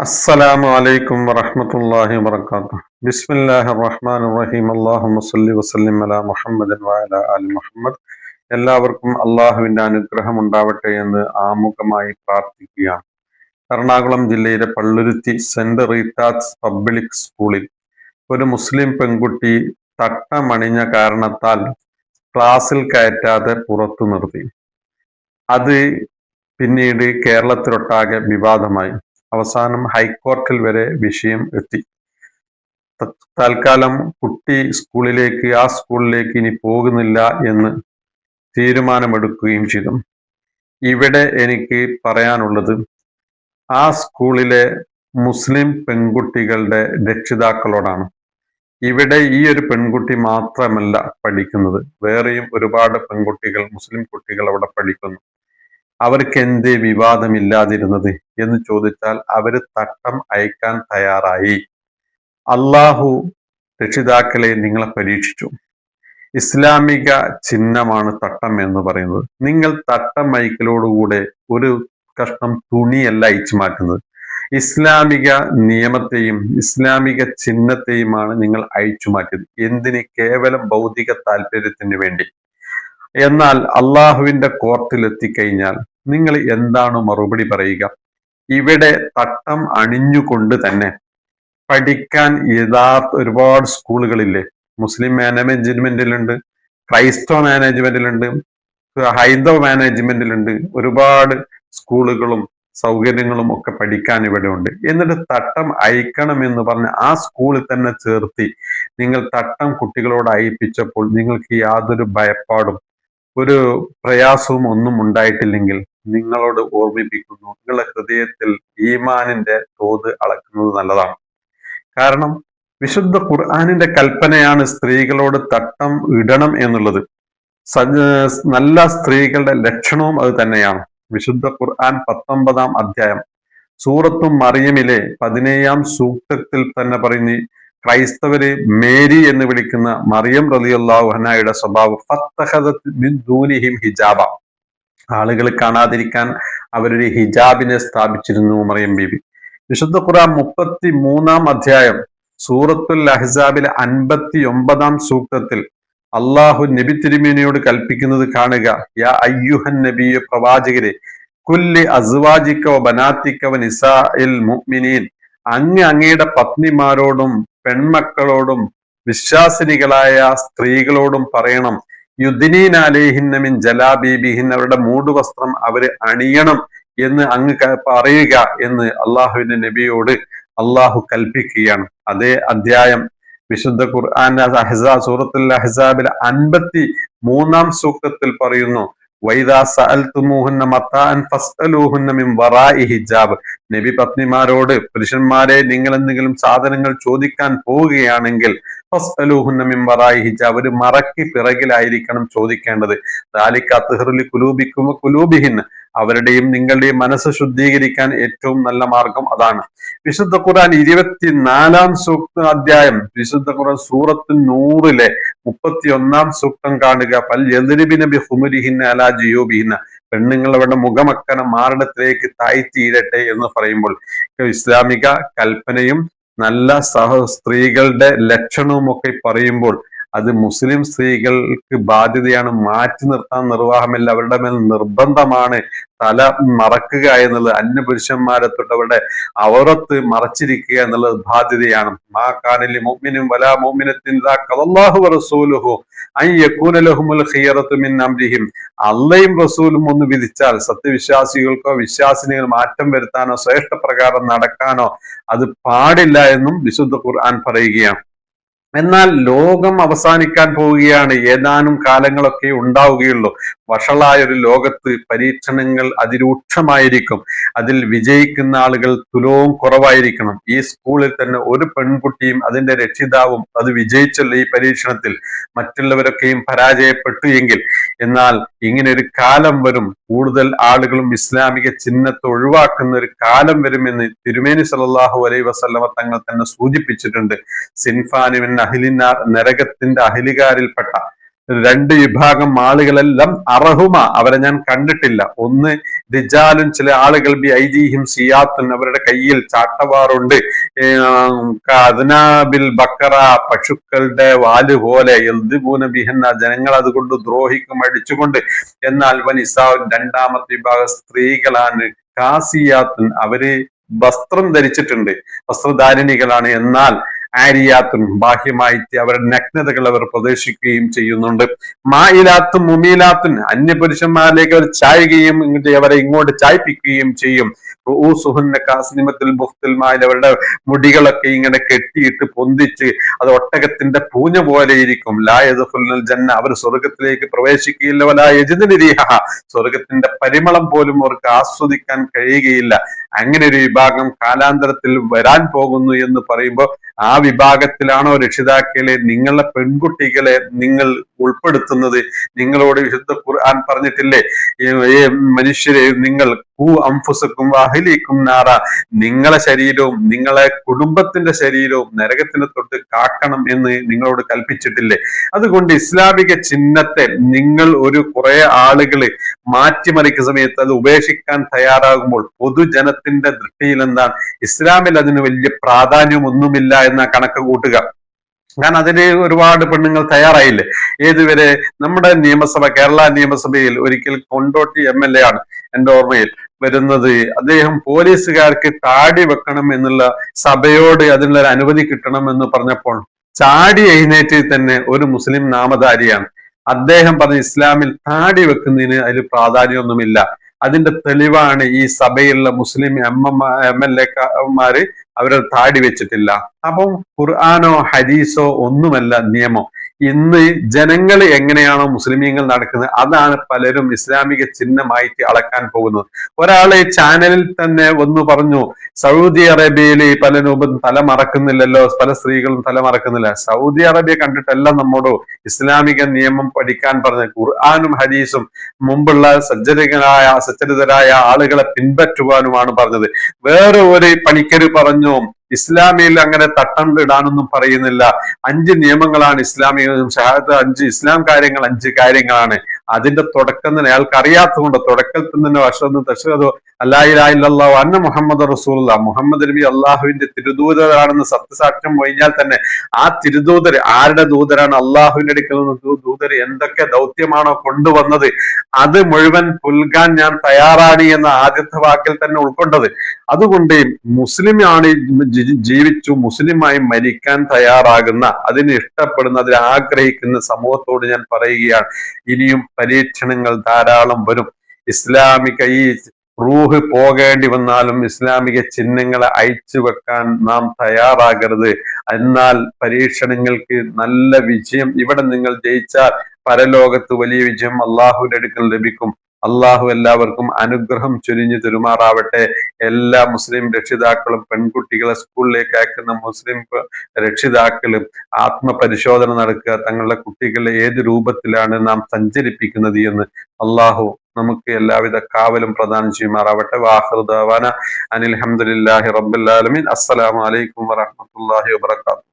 അസ്സലാമു അലൈക്കും വറഹ്മത്തുള്ളാഹി വബറകാതുഹു. ബിസ്മില്ലാഹിർ റഹ്മാനിർ റഹീം. അല്ലാഹുമ്മ സ്വല്ലി വസല്ലിം അലാ മുഹമ്മദിൻ വഅലാ ആലി മുഹമ്മദ്. എല്ലാവർക്കും അള്ളാഹുവിന്റെ അനുഗ്രഹം ഉണ്ടാവട്ടെ എന്ന് ആമുഖമായി പ്രാർത്ഥിക്കുകയാണ്. എറണാകുളം ജില്ലയിലെ പള്ളുരുത്തി സെന്റ് റീത്താസ് പബ്ലിക് സ്കൂളിൽ ഒരു മുസ്ലിം പെൺകുട്ടി തട്ടമണിഞ്ഞ കാരണത്താൽ ക്ലാസ്സിൽ കയറ്റാതെ പുറത്തു നിർത്തി. അത് പിന്നീട് കേരളത്തിലൊട്ടാകെ വിവാദമായി. അവസാനം ഹൈക്കോടതിയിൽ വരെ വിഷയം എത്തി. തൽക്കാലം കുട്ടി ആ സ്കൂളിലേക്ക് ഇനി പോകുന്നില്ല എന്ന് തീരുമാനമെടുക്കുകയും ചെയ്തു. ഇവിടെ എനിക്ക് പറയാനുള്ളത്, ആ സ്കൂളിലെ മുസ്ലിം പെൺകുട്ടികളുടെ രക്ഷിതാക്കളോടാണ്. ഇവിടെ ഈ ഒരു പെൺകുട്ടി മാത്രമല്ല പഠിക്കുന്നത്, വേറെയും ഒരുപാട് പെൺകുട്ടികൾ, മുസ്ലിം കുട്ടികൾ അവിടെ പഠിക്കുന്നു. അവർക്ക് എന്തേ വിവാദമില്ലാതിരുന്നത് എന്ന് ചോദിച്ചാൽ അവര് തട്ടം അയക്കാൻ തയ്യാറായി. അള്ളാഹു രക്ഷിതാക്കളെ നിങ്ങളെ പരീക്ഷിച്ചു. ഇസ്ലാമിക ചിഹ്നമാണ് തട്ടം എന്ന് പറയുന്നത്. നിങ്ങൾ തട്ടം അയക്കലോടുകൂടെ ഒരു കഷ്ണം തുണിയല്ല അയച്ചു മാറ്റുന്നത്, ഇസ്ലാമിക നിയമത്തെയും ഇസ്ലാമിക ചിഹ്നത്തെയുമാണ് നിങ്ങൾ അയച്ചു മാറ്റിയത്. എന്തിന്? കേവലം ഭൗതിക താല്പര്യത്തിന് വേണ്ടി. എന്നാൽ അള്ളാഹുവിന്റെ കോർട്ടിൽ എത്തിക്കഴിഞ്ഞാൽ നിങ്ങൾ എന്താണ് മറുപടി പറയുക? ഇവിടെ തട്ടം അണിഞ്ഞുകൊണ്ട് തന്നെ പഠിക്കാൻ ഒരുപാട് സ്കൂളുകളില്ലേ? മുസ്ലിം മാനേജ്മെന്റിലുണ്ട്, ക്രൈസ്തവ മാനേജ്മെന്റിലുണ്ട്, ഹൈന്ദവ മാനേജ്മെന്റിലുണ്ട്. ഒരുപാട് സ്കൂളുകളും സൗകര്യങ്ങളും ഒക്കെ പഠിക്കാൻ ഇവിടെ ഉണ്ട്. എന്നിട്ട് തട്ടം അയക്കണം എന്ന് പറഞ്ഞ് ആ സ്കൂളിൽ തന്നെ ചേർത്തി നിങ്ങൾ തട്ടം കുട്ടികളോട് അയപ്പിച്ചപ്പോൾ നിങ്ങൾക്ക് യാതൊരു ഭയപ്പാടും ഒരു പ്രയാസവും ഒന്നും ഉണ്ടായിട്ടില്ലെങ്കിൽ നിങ്ങളോട് ഓർമ്മിപ്പിക്കുന്നു, നിങ്ങളുടെ ഹൃദയത്തിൽ ഈമാനിന്റെ തോത് അളക്കുന്നത് നല്ലതാണ്. കാരണം വിശുദ്ധ ഖുർആനിന്റെ കൽപ്പനയാണ് സ്ത്രീകളോട് തട്ടം ഇടണം എന്നുള്ളത്. നല്ല സ്ത്രീകളുടെ ലക്ഷണവും അത് തന്നെയാണ്. വിശുദ്ധ ഖുർആൻ 19-ാം അധ്യായം സൂറത്തു മറിയമിലെ 17-ാം സൂക്തത്തിൽ തന്നെ പറയുന്ന ക്രൈസ്തവര് മേരി എന്ന് വിളിക്കുന്ന മറിയം റളിയല്ലാഹു അൻഹയുടെ സ്വഭാവം ഫത്തഖദത് മിൻ ദൂനിഹിം ഹിജാബ. ആളുകൾ കാണാതിരിക്കാൻ അവരൊരു ഹിജാബിനെ സ്ഥാപിച്ചിരുന്നു മറിയം ബീബി. വിശുദ്ധ ഖുർആൻ 33-ാം അധ്യായം സൂറത്തുൽ അഹ്സാബിലെ 59-ാം സൂക്തത്തിൽ അള്ളാഹു നബി തിരുമേനിയോട് കൽപ്പിക്കുന്നത് കാണുക. യാ അയ്യുഹൻ നബിയ, പ്രവാചകരെ, കുല്ലി അസ്വാജിക വ ബനാതിക വ നിസാഇൽ മുഅ്മിനീൻ, അങ്ങയുടെ പത്നിമാരോടും പെൺമക്കളോടും വിശ്വാസിനികളായ സ്ത്രീകളോടും പറയണം, യുദ്നീന അലൈഹിന്ന മിൻ ജലാബീബിഹിൻ, അവരുടെ മൂടുവസ്ത്രം അവര് അണിയണം എന്ന് അങ്ങ് പറയുക എന്ന് അള്ളാഹുവിന്റെ നബിയോട് അള്ളാഹു കൽപ്പിക്കുകയാണ്. അതേ അധ്യായം വിശുദ്ധ ഖുർആൻ സൂറത്തുൽ അഹ്സാബിൽ 53-ാം സൂക്തത്തിൽ പറയുന്നു, വൈദാ സഅൽതുമൂഹുന്ന മതാഅൻ ഫസ്അലൂഹുന്ന മിൻ വറാഇ ഹിജാബ്. നബി പത്നിമാരോട്, പുരുഷന്മാരെ, നിങ്ങൾ എന്തെങ്കിലും സാധനങ്ങൾ ചോദിക്കാൻ പോവുകയാണെങ്കിൽ ഫസ്അലൂഹുന്ന മിൻ വറാഇ ഹിജാബ്, ഒരു മറയ്ക്ക് പിറകിലായിരിക്കണം ചോദിക്കേണ്ടത്. ദാലിക അത്ഹറു ലിഖുലൂബികും വഖുലൂബിഹിൻ, അവരുടെയും നിങ്ങളുടെയും മനസ്സ് ശുദ്ധീകരിക്കാൻ ഏറ്റവും നല്ല മാർഗം അതാണ്. വിശുദ്ധ ഖുർആൻ 24-ാം അധ്യായം വിശുദ്ധ ഖുർആൻ സൂറത്തുൻ നൂറിലെ 31-ാം സൂക്തം കാണുക. പൽ യദ്രിബിന ബിഖുമുരിഹിന്ന അലാ ജിയൂബിഹിന്ന, പെണ്ണുങ്ങൾ അവരുടെ മുഖമക്കനെ മാറിടത്തിലേക്ക് താഴ്ത്തിയിടട്ടെ എന്ന് പറയുമ്പോൾ ഇസ്ലാമിക കൽപ്പനയും നല്ല സ്ത്രീകളുടെ ലക്ഷണവും ഒക്കെ പറയുമ്പോൾ അത് മുസ്ലിം സ്ത്രീകൾക്ക് ബാധ്യതയാണ്. മാറ്റി നിർത്താൻ നിർവാഹമില്ല, അവരുടെ മേൽ നിർബന്ധമാണ് തല മറക്കുക എന്നുള്ളത്. അന്യപുരുഷന്മാരെ തൊട്ട് അവരുടെ ഔറത്ത് മറച്ചിരിക്കുക എന്നുള്ളത് ബാധ്യതയാണ്. മാ കാനലി മുഅ്മിനിൻ വലാ മുഅ്മിനത്തിൻ ഇദാ ഖദല്ലാഹു വറസൂലുഹു അൻ യകൂന ലഹുമുൽ ഖിയറത്തു മിൻ അംരിഹിം, അള്ളയും റസൂലും ഒന്ന് വിധിച്ചാൽ സത്യവിശ്വാസികൾക്കോ വിശ്വാസിനികൾ മാറ്റം വരുത്താനോ ശ്രേഷ്ഠപ്രകാരം നടക്കാനോ അത് പാടില്ല എന്നും വിശുദ്ധ ഖുർആൻ പറയുകയാണ്. എന്നാൽ ലോകം അവസാനിക്കാൻ പോവുകയാണ്. ഏതാനും കാലങ്ങളൊക്കെ ഉണ്ടാവുകയുള്ളൂ. വഷളായൊരു ലോകത്ത് പരീക്ഷണങ്ങൾ അതിരൂക്ഷമായിരിക്കും. അതിൽ വിജയിക്കുന്ന ആളുകൾ തുലവും കുറവായിരിക്കണം. ഈ സ്കൂളിൽ തന്നെ ഒരു പെൺകുട്ടിയും അതിന്റെ രക്ഷിതാവും അത് വിജയിച്ചല്ലോ ഈ പരീക്ഷണത്തിൽ, മറ്റുള്ളവരൊക്കെയും പരാജയപ്പെട്ടു എങ്കിൽ. എന്നാൽ ഇങ്ങനെ ഒരു കാലം വരും, കൂടുതൽ ആളുകളും ഇസ്ലാമിക ചിഹ്നത്തെ ഒഴിവാക്കുന്ന ഒരു കാലം വരുമെന്ന് തിരുമേനി സല്ലല്ലാഹു അലൈഹി വസല്ലമ തങ്ങൾ തന്നെ സൂചിപ്പിച്ചിട്ടുണ്ട്. സിൻഫാനി മിൻ അഹ്ലിന്നാർ, നരകത്തിന്റെ അഹ്ലികാരിൽപ്പെട്ട രണ്ട് വിഭാഗം ആളുകളെല്ലാം അറഹുമ, അവരെ ഞാൻ കണ്ടിട്ടില്ല. ഒന്ന് റിജാലും, ചില ആളുകൾ ബി ഐദീഹിം സിയാത്തുൻ, അവരുടെ കയ്യിൽ ചാട്ടവാറുണ്ട്, അദ്നാബിൽ ബക്കറ, പശുക്കളുടെ വാല് പോലെ, യൽദിബൂന ബിഹന്ന, ജനങ്ങൾ അതുകൊണ്ട് ദ്രോഹിക്കും, അടിച്ചുകൊണ്ട്. എന്നാൽ വനിസാഉൻ, രണ്ടാമത്തെ വിഭാഗം സ്ത്രീകളാണ്, കാസിയാത്തുൻ, അവര് വസ്ത്രം ധരിച്ചിട്ടുണ്ട്, വസ്ത്രധാരിണികളാണ്. എന്നാൽ ആരിയാത്തും, ബാഹ്യമായിട്ട് അവരുടെ നഗ്നതകൾ അവർ പ്രദർശിക്കുകയും ചെയ്യുന്നുണ്ട്. മായിലാത്തും മുമീലാത്തും, അന്യപുരുഷന്മാരിലേക്ക് അവർ ചായുകയും അവരെ ഇങ്ങോട്ട് ചായ്പിക്കുകയും ചെയ്യും. അവരുടെ മുടികളൊക്കെ ഇങ്ങനെ കെട്ടിയിട്ട് പൊന്തിച്ച് അത് ഒട്ടകത്തിന്റെ പൂഞ്ഞ പോലെ ഇരിക്കും. ലായദുൽ ജന്ന, അവർ സ്വർഗത്തിലേക്ക് പ്രവേശിക്കുകയില്ല. വലാ യജിദുന റീഹ, സ്വർഗത്തിന്റെ പരിമളം പോലും അവർക്ക് ആസ്വദിക്കാൻ കഴിയുകയില്ല. അങ്ങനെ ഒരു വിഭാഗം കാലാന്തരത്തിൽ വരാൻ പോകുന്നു എന്ന് പറയുമ്പോൾ ആ വിഭാഗത്തിലാണോ രക്ഷിതാക്കളെ, നിങ്ങളുടെ പെൺകുട്ടികളെ നിങ്ങൾ ഉൾപ്പെടുത്തുന്നത്? നിങ്ങളോട് വിശുദ്ധ ഖുർആൻ പറഞ്ഞിട്ടില്ലേ, മനുഷ്യരെ നിങ്ങൾ അംഫുസക്കും അഹ്ലീക്കും നാറ, നിങ്ങളെ ശരീരവും നിങ്ങളെ കുടുംബത്തിന്റെ ശരീരവും നരകത്തിന് തൊട്ട് കാക്കണം എന്ന് നിങ്ങളോട് കൽപ്പിച്ചിട്ടില്ലേ? അതുകൊണ്ട് ഇസ്ലാമിക ചിഹ്നത്തെ നിങ്ങൾ ഒരു കുറെ ആളുകള് മാറ്റിമറിക്കുന്ന സമയത്ത് അത് ഉപേക്ഷിക്കാൻ തയ്യാറാകുമ്പോൾ പൊതുജനത്തിന്റെ ദൃഷ്ടിയിൽ എന്താണ്, ഇസ്ലാമിൽ അതിന് വലിയ പ്രാധാന്യമൊന്നുമില്ല എന്ന കണക്ക് കൂട്ടുക. കാരണം അതിന് ഒരുപാട് പെണ്ണുങ്ങൾ തയ്യാറായില്ലേ. ഏതുവരെ നമ്മുടെ നിയമസഭ, കേരള നിയമസഭയിൽ ഒരിക്കൽ കൊണ്ടോട്ടി MLA ആണ് എന്റെ ഓർമ്മയിൽ വരുന്നത്, അദ്ദേഹം പോലീസുകാർക്ക് താടി വെക്കണം എന്നുള്ള സഭയോട് അതിനുള്ള അനുമതി കിട്ടണം എന്ന് പറഞ്ഞപ്പോൾ ചാടി എഴുന്നേറ്റ് തന്നെ ഒരു മുസ്ലിം നാമധാരിയാണ്. അദ്ദേഹം പറഞ്ഞ ഇസ്ലാമിൽ താടി വെക്കുന്നതിന് അതിൽ പ്രാധാന്യമൊന്നുമില്ല. അതിന്റെ തെളിവാണ് ഈ സഭയിലുള്ള മുസ്ലിം MLA അവരെ താടി വെച്ചിട്ടില്ല. അപ്പം ഖുർആാനോ ഹദീസോ ഒന്നുമല്ല നിയമം. ഇന്ന് ജനങ്ങൾ എങ്ങനെയാണോ മുസ്ലിമീങ്ങൾ നടക്കുന്നത് അതാണ് പലരും ഇസ്ലാമിക ചിഹ്നമായിട്ട് അളക്കാൻ പോകുന്നത്. ഒരാളെ ചാനലിൽ തന്നെ ഒന്ന് പറഞ്ഞു, സൗദി അറേബ്യയിൽ പലരും തല മറക്കുന്നില്ലല്ലോ, പല സ്ത്രീകളും തല മറക്കുന്നില്ല. സൗദി അറേബ്യ കണ്ടിട്ടല്ല നമ്മോട് ഇസ്ലാമിക നിയമം പഠിക്കാൻ പറഞ്ഞത്. ഖുർആാനും ഹദീസും മുമ്പുള്ള സച്ചരിതരായ ആളുകളെ പിൻപറ്റുവാനുമാണ് പറഞ്ഞത്. വേറെ ഒരു പണിക്കര് പറഞ്ഞു, ഇസ്ലാമിൽ അങ്ങനെ തട്ടം ഇടാനൊന്നും പറയുന്നില്ല. 5 നിയമങ്ങളാണ് ഇസ്ലാമിക ഷഹാദത്ത്, 5 ഇസ്ലാം കാര്യങ്ങൾ, 5 കാര്യങ്ങളാണ്. അതിന്റെ തുടക്കം തന്നെ അയാൾക്ക് അറിയാത്തതുകൊണ്ട് തുടക്കത്തിൽ തന്നെ തശ്ഹദു അല്ലാ ഇലാഹ ഇല്ലല്ലാഹു അന്ന മുഹമ്മദ് റസൂലുള്ളാഹ്, മുഹമ്മദ് നബി അള്ളാഹുവിന്റെ തിരുദൂതരാണെന്ന് സത്യസാക്ഷ്യം കഴിഞ്ഞാൽ തന്നെ ആ തിരുദൂതർ ആരുടെ ദൂതരാണ്? അള്ളാഹുവിന്റെ അടുക്കൽ നിന്ന് ദൂതർ എന്തൊക്കെ ദൗത്യമാണോ കൊണ്ടുവന്നത് അത് മുഴുവൻ പുൽകാൻ ഞാൻ തയ്യാറാണ് എന്ന ആദ്യത്തെ വാക്കിൽ തന്നെ ഉൾക്കൊണ്ടത്. അതുകൊണ്ട് മുസ്ലിമാണ് ജീവിച്ചു മുസ്ലിമായി മരിക്കാൻ തയ്യാറാകുന്ന, അതിന് ഇഷ്ടപ്പെടുന്ന, അതിന് ആഗ്രഹിക്കുന്ന സമൂഹത്തോട് ഞാൻ പറയുകയാണ്, ഇനിയും പരീക്ഷണങ്ങൾ ധാരാളം വരും. ഇസ്ലാമിക ഈ റൂഹ് പോകേണ്ടി വന്നാലും ഇസ്ലാമിക ചിഹ്നങ്ങളെ അയച്ചു വെക്കാൻ നാം തയ്യാറാകരുത്. എന്നാൽ പരീക്ഷണങ്ങൾക്ക് നല്ല വിജയം, ഇവിടെ നിങ്ങൾ ജയിച്ചാൽ പരലോകത്ത് വലിയ വിജയം അള്ളാഹുവിന്റെ അടുക്കൽ ലഭിക്കും. അള്ളാഹു എല്ലാവർക്കും അനുഗ്രഹം ചൊരിഞ്ഞു തെരുമാറാവട്ടെ. എല്ലാ മുസ്ലിം രക്ഷിതാക്കളും പെൺകുട്ടികളെ സ്കൂളിലേക്ക് അയക്കുന്ന മുസ്ലിം രക്ഷിതാക്കളും ആത്മപരിശോധന നടക്കുക, തങ്ങളുടെ കുട്ടികളെ ഏത് രൂപത്തിലാണ് നാം സഞ്ചരിപ്പിക്കുന്നത് എന്ന്. അള്ളാഹു നമുക്ക് എല്ലാവിധ കാവലും പ്രദാനം ചെയ്യുമാറാവട്ടെ. വാഖിറു ദഅവാന അനിൽ ഹംദുലില്ലാഹി റബ്ബിൽ ആലമീൻ. അസ്സലാമു അലൈക്കും വറഹ്മത്തുള്ളാഹി വബറകാതുഹു.